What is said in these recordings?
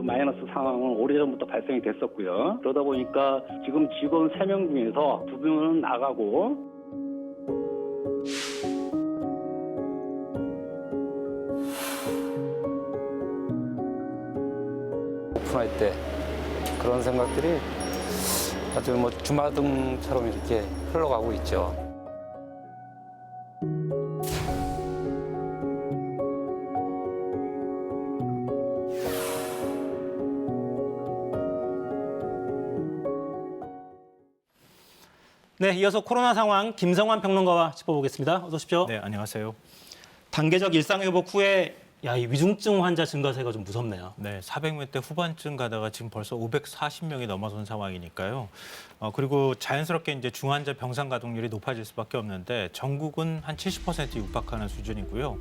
마이너스 상황은 오래전부터 발생이 됐었고요. 그러다 보니까 지금 직원 3명 중에서 2명은 나가고 오픈할 때 그런 생각들이 아주 뭐 주마등처럼 이렇게 흘러가고 있죠. 네, 이어서 코로나 상황 김성환 평론가와 짚어보겠습니다. 어서 오십시오. 네, 안녕하세요. 단계적 일상회복 후에 이 위중증 환자 증가세가 좀 무섭네요. 네, 400명대 후반쯤 가다가 지금 벌써 540명이 넘어선 상황이니까요. 그리고 자연스럽게 이제 중환자 병상 가동률이 높아질 수밖에 없는데 전국은 한 70% 육박하는 수준이고요.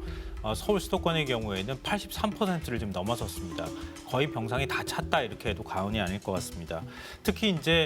서울 수도권의 경우에는 83%를 지금 넘어섰습니다. 거의 병상이 다 찼다 이렇게 해도 과언이 아닐 것 같습니다. 특히 이제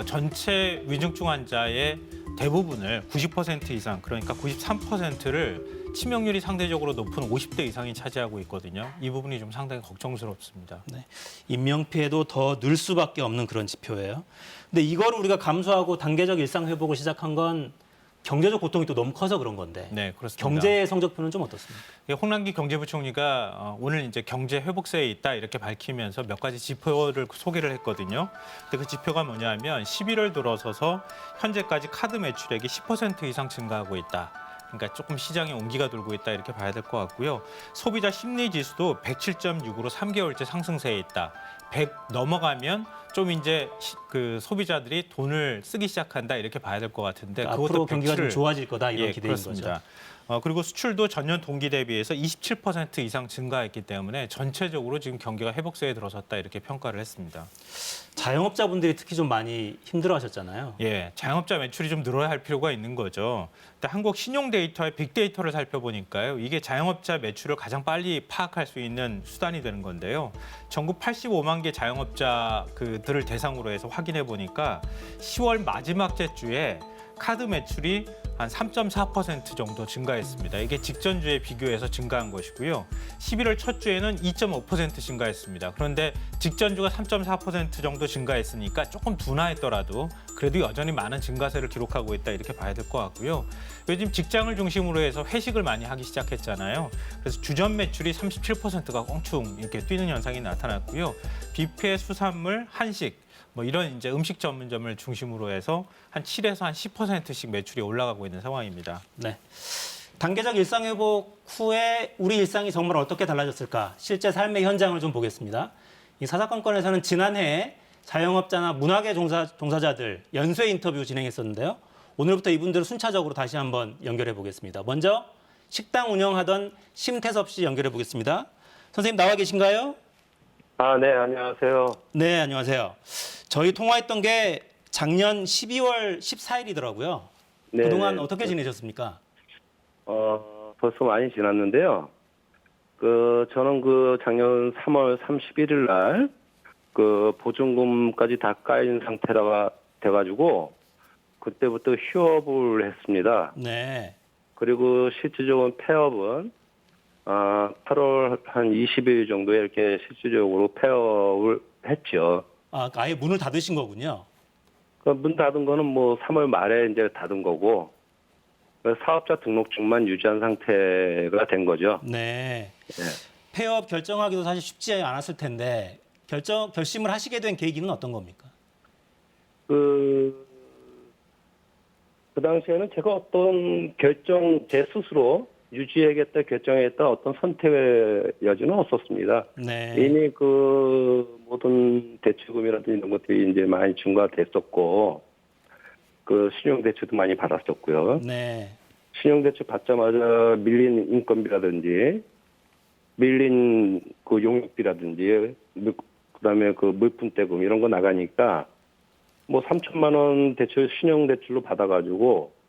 전체 위중증 환자의 대부분을 90% 이상, 그러니까 93%를 치명률이 상대적으로 높은 50대 이상이 차지하고 있거든요. 이 부분이 좀 상당히 걱정스럽습니다. 네, 인명피해도 더 늘 수밖에 없는 그런 지표예요. 근데 이걸 우리가 감수하고 단계적 일상회복을 시작한 건 경제적 고통이 또 너무 커서 그런 건데 네, 그렇습니다. 경제 성적표는 좀 어떻습니까? 홍남기 경제부총리가 오늘 이제 경제 회복세에 있다 이렇게 밝히면서 몇 가지 지표를 소개를 했거든요. 근데 그 지표가 뭐냐면 11월 들어서서 현재까지 카드 매출액이 10% 이상 증가하고 있다. 그러니까 조금 시장에 온기가 돌고 있다 이렇게 봐야 될 것 같고요. 소비자 심리 지수도 107.6으로 3개월째 상승세에 있다. 100 넘어가면 좀 이제 그 소비자들이 돈을 쓰기 시작한다 이렇게 봐야 될 것 같은데 그러니까 앞으로 경기가 좀 좋아질 거다 이런 기대인 그렇습니다. 거죠. 그리고 수출도 전년 동기 대비해서 27% 이상 증가했기 때문에 전체적으로 지금 경기가 회복세에 들어섰다 이렇게 평가를 했습니다. 자영업자분들이 특히 좀 많이 힘들어하셨잖아요. 예, 자영업자 매출이 좀 늘어야 할 필요가 있는 거죠. 근데 한국 신용 데이터의 빅데이터를 살펴보니까요. 이게 자영업자 매출을 가장 빨리 파악할 수 있는 수단이 되는 건데요. 전국 85만 개 자영업자 그들을 대상으로 해서 확인해 보니까 10월 마지막 주에 카드 매출이 한 3.4% 정도 증가했습니다. 이게 직전주에 비교해서 증가한 것이고요. 11월 첫 주에는 2.5% 증가했습니다. 그런데 직전주가 3.4% 정도 증가했으니까 조금 둔화했더라도 그래도 여전히 많은 증가세를 기록하고 있다 이렇게 봐야 될 것 같고요. 요즘 직장을 중심으로 해서 회식을 많이 하기 시작했잖아요. 그래서 주전 매출이 37%가 껑충 이렇게 뛰는 현상이 나타났고요. 뷔페, 수산물, 한식 뭐 이런 이제 음식 전문점을 중심으로 해서 한 7에서 한 10%씩 매출이 올라가고 있는 상황입니다. 네. 단계적 일상회복 후에 우리 일상이 정말 어떻게 달라졌을까? 실제 삶의 현장을 좀 보겠습니다. 이 사사건건에서는 지난해 자영업자나 문화계 종사자들 연쇄 인터뷰 진행했었는데요. 오늘부터 이분들을 순차적으로 다시 한번 연결해 보겠습니다. 먼저 식당 운영하던 심태섭 씨 연결해 보겠습니다. 선생님 나와 계신가요? 네, 안녕하세요. 네, 안녕하세요. 저희 통화했던 게 작년 12월 14일이더라고요. 네, 그동안 어떻게 지내셨습니까? 벌써 많이 지났는데요. 저는 작년 3월 31일 날, 보증금까지 다 까인 상태라 돼가지고, 그때부터 휴업을 했습니다. 네. 그리고 실질적인 폐업은, 8월 한 20일 정도에 이렇게 실질적으로 폐업을 했죠. 아예 문을 닫으신 거군요. 문 닫은 거는 3월 말에 이제 닫은 거고, 사업자 등록증만 유지한 상태가 된 거죠. 네. 네. 폐업 결정하기도 사실 쉽지 않았을 텐데 결심을 하시게 된 계기는 어떤 겁니까? 그 당시에는 제가 어떤 제 스스로 유지하겠다 결정했다 어떤 선택의 여지는 없었습니다. 네. 이미 모든 대출금이라든지 이런 것들이 이제 많이 증가됐었고, 신용대출도 많이 받았었고요. 네. 신용대출 받자마자 밀린 인건비라든지, 밀린 용역비라든지, 그다음에 물품대금 이런 거 나가니까, 3천만 원 신용대출로 받아가지고,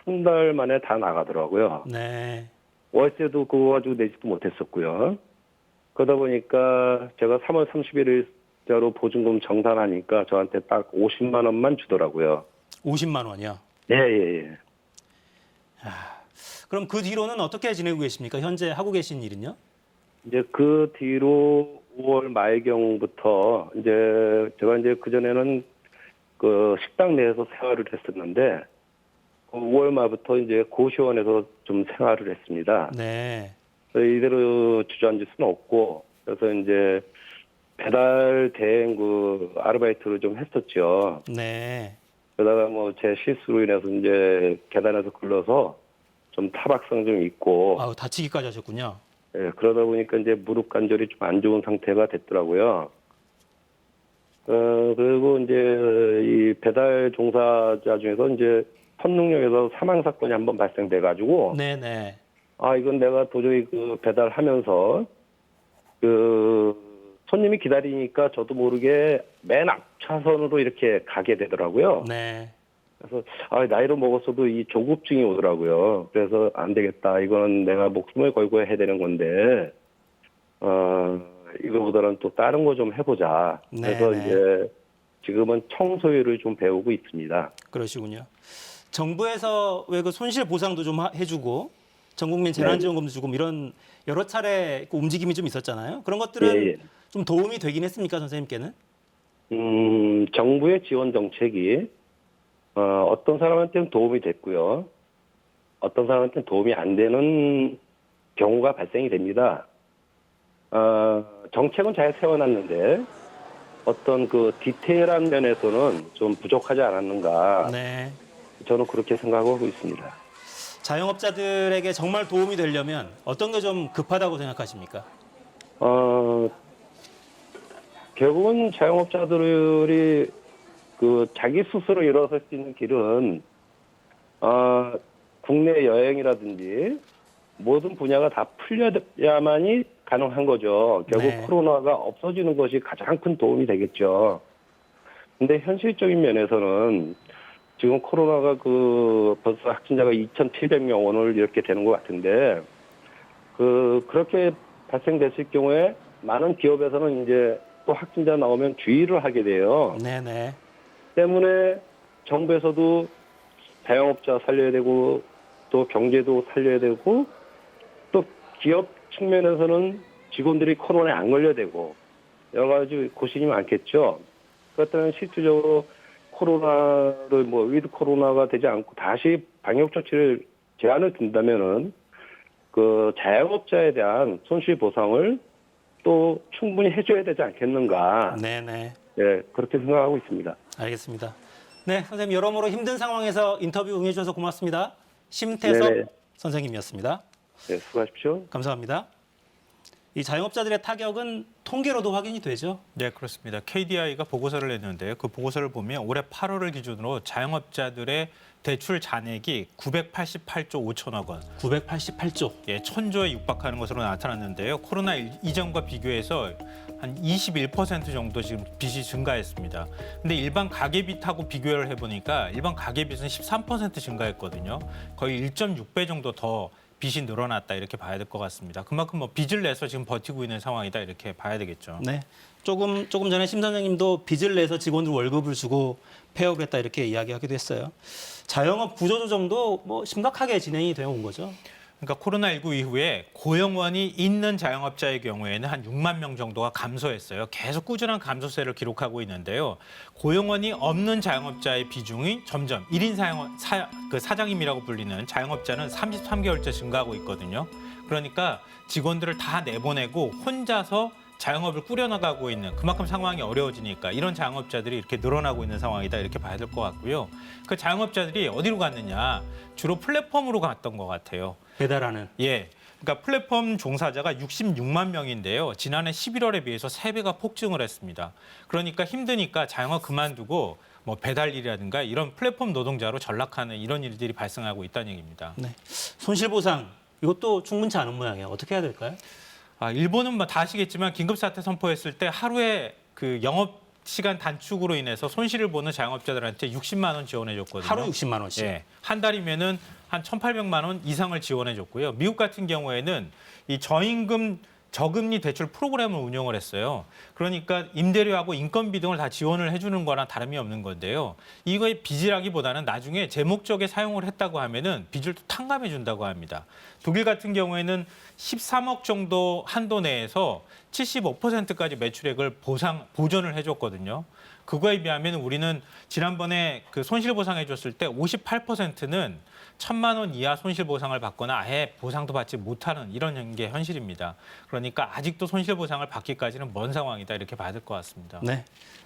한 달 만에 다 나가더라고요. 네. 월세도 그거 가지고 내지도 못했었고요. 그러다 보니까 제가 3월 31일자로 보증금 정산하니까 저한테 딱 50만 원만 주더라고요. 50만 원이요? 예. 그럼 그 뒤로는 어떻게 지내고 계십니까? 현재 하고 계신 일은요? 이제 그 뒤로 5월 말경부터 이제 제가 이제 그전에는 그 식당 내에서 생활을 했었는데 5월 말부터 이제 고시원에서 좀 생활을 했습니다. 네. 그래서 이대로 주저앉을 수는 없고 그래서 이제 배달 대행 그 아르바이트를 좀 했었죠. 네. 그러다가 뭐 제 실수로 인해서 이제 계단에서 굴러서 좀 타박상 좀 있고 아우, 다치기까지 하셨군요. 예, 그러다 보니까 이제 무릎 관절이 좀 안 좋은 상태가 됐더라고요. 그리고 이제 이 배달 종사자 중에서 이제 선릉역에서 사망 사건이 한번 발생돼가지고 네네. 아 이건 내가 도저히 그 배달하면서 그 손님이 기다리니까 저도 모르게 맨 앞 차선으로 이렇게 가게 되더라고요. 네. 그래서 나이를 먹었어도 이 조급증이 오더라고요. 그래서 안 되겠다. 이거는 내가 목숨을 걸고 해야 되는 건데 이거보다는 또 다른 거 좀 해보자. 그래서 네네. 이제 지금은 청소일을 좀 배우고 있습니다. 그러시군요. 정부에서 왜 그 손실 보상도 좀 해주고 전 국민 재난지원금도 주고 이런 여러 차례 그 움직임이 좀 있었잖아요. 그런 것들은 예, 예. 좀 도움이 되긴 했습니까, 선생님께는? 정부의 지원 정책이 어떤 사람한테는 도움이 됐고요. 어떤 사람한테는 도움이 안 되는 경우가 발생이 됩니다. 정책은 잘 세워놨는데 어떤 그 디테일한 면에서는 좀 부족하지 않았는가. 네. 저는 그렇게 생각하고 있습니다. 자영업자들에게 정말 도움이 되려면 어떤 게 좀 급하다고 생각하십니까? 결국은 자영업자들이 그 자기 스스로 일어설 수 있는 길은 국내 여행이라든지 모든 분야가 다 풀려야만이 가능한 거죠. 결국 네. 코로나가 없어지는 것이 가장 큰 도움이 되겠죠. 근데 현실적인 면에서는 지금 코로나가 벌써 확진자가 2,700명 오늘 이렇게 되는 것 같은데 그렇게 발생됐을 경우에 많은 기업에서는 이제 또 확진자 나오면 주의를 하게 돼요. 네네. 때문에 정부에서도 자영업자 살려야 되고 또 경제도 살려야 되고 또 기업 측면에서는 직원들이 코로나에 안 걸려야 되고 여러 가지 고심이 많겠죠. 그렇다면 실질적으로 코로나를 위드 코로나가 되지 않고 다시 방역 조치를 제한을 둔다면은 그 자영업자에 대한 손실 보상을 또 충분히 해줘야 되지 않겠는가. 네네. 네, 그렇게 생각하고 있습니다. 알겠습니다. 네, 선생님 여러모로 힘든 상황에서 인터뷰 응해주셔서 고맙습니다. 심태섭 네네. 선생님이었습니다. 네, 수고하십시오. 감사합니다. 이 자영업자들의 타격은 통계로도 확인이 되죠? 네, 그렇습니다. KDI가 보고서를 냈는데요. 그 보고서를 보면 올해 8월을 기준으로 자영업자들의 대출 잔액이 988조 5천억 원. 988조. 예, 1,000조에 육박하는 것으로 나타났는데요. 코로나 이전과 비교해서 한 21% 정도 지금 빚이 증가했습니다. 근데 일반 가계빚하고 비교를 해보니까 일반 가계빚은 13% 증가했거든요. 거의 1.6배 정도 더 빚이 늘어났다 이렇게 봐야 될 것 같습니다. 그만큼 빚을 내서 지금 버티고 있는 상황이다 이렇게 봐야 되겠죠. 네. 조금 전에 심 선생님도 빚을 내서 직원들 월급을 주고 폐업을 했다 이렇게 이야기하기도 했어요. 자영업 구조조정도 심각하게 진행이 되어 온 거죠. 그러니까 코로나19 이후에 고용원이 있는 자영업자의 경우에는 한 6만 명 정도가 감소했어요. 계속 꾸준한 감소세를 기록하고 있는데요. 고용원이 없는 자영업자의 비중이 점점 1인 사장님이라고 불리는 자영업자는 33개월째 증가하고 있거든요. 그러니까 직원들을 다 내보내고 혼자서 자영업을 꾸려나가고 있는 그만큼 상황이 어려워지니까 이런 자영업자들이 이렇게 늘어나고 있는 상황이다 이렇게 봐야 될 것 같고요. 그 자영업자들이 어디로 갔느냐 주로 플랫폼으로 갔던 것 같아요. 배달하는. 예. 그러니까 플랫폼 종사자가 66만 명인데요. 지난해 11월에 비해서 3배가 폭증을 했습니다. 그러니까 힘드니까 자영업 그만두고 배달 일이라든가 이런 플랫폼 노동자로 전락하는 이런 일들이 발생하고 있다는 얘기입니다. 네. 손실보상 이것도 충분치 않은 모양이에요. 어떻게 해야 될까요? 일본은 다 아시겠지만 긴급사태 선포했을 때 하루에 그 영업 시간 단축으로 인해서 손실을 보는 자영업자들한테 60만 원 지원해줬거든요. 하루 60만 원씩. 예, 한 달이면은 한 1,800만 원 이상을 지원해줬고요. 미국 같은 경우에는 이 저임금 저금리 대출 프로그램을 운영을 했어요. 그러니까 임대료하고 인건비 등을 다 지원을 해주는 거랑 다름이 없는 건데요. 이거의 빚이라기보다는 나중에 제 목적에 사용을 했다고 하면은 빚을 또 탕감해 준다고 합니다. 독일 같은 경우에는 13억 정도 한도 내에서 75%까지 매출액을 보전을 해줬거든요. 그거에 비하면 우리는 지난번에 그 손실 보상해 줬을 때 58%는 1,000만 원 이하 손실 보상을 받거나 아예 보상도 받지 못하는 이런 게 현실입니다. 그러니까 아직도 손실 보상을 받기까지는 먼 상황이다 이렇게 봐야 될 것 같습니다. 네.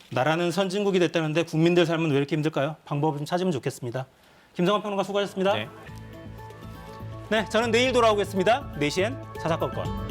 나라는 선진국이 됐다는데 국민들 삶은 왜 이렇게 힘들까요? 방법을 좀 찾으면 좋겠습니다. 김성환 평론가 수고하셨습니다. 네. 네, 저는 내일 돌아오겠습니다. 4시엔 사사건건.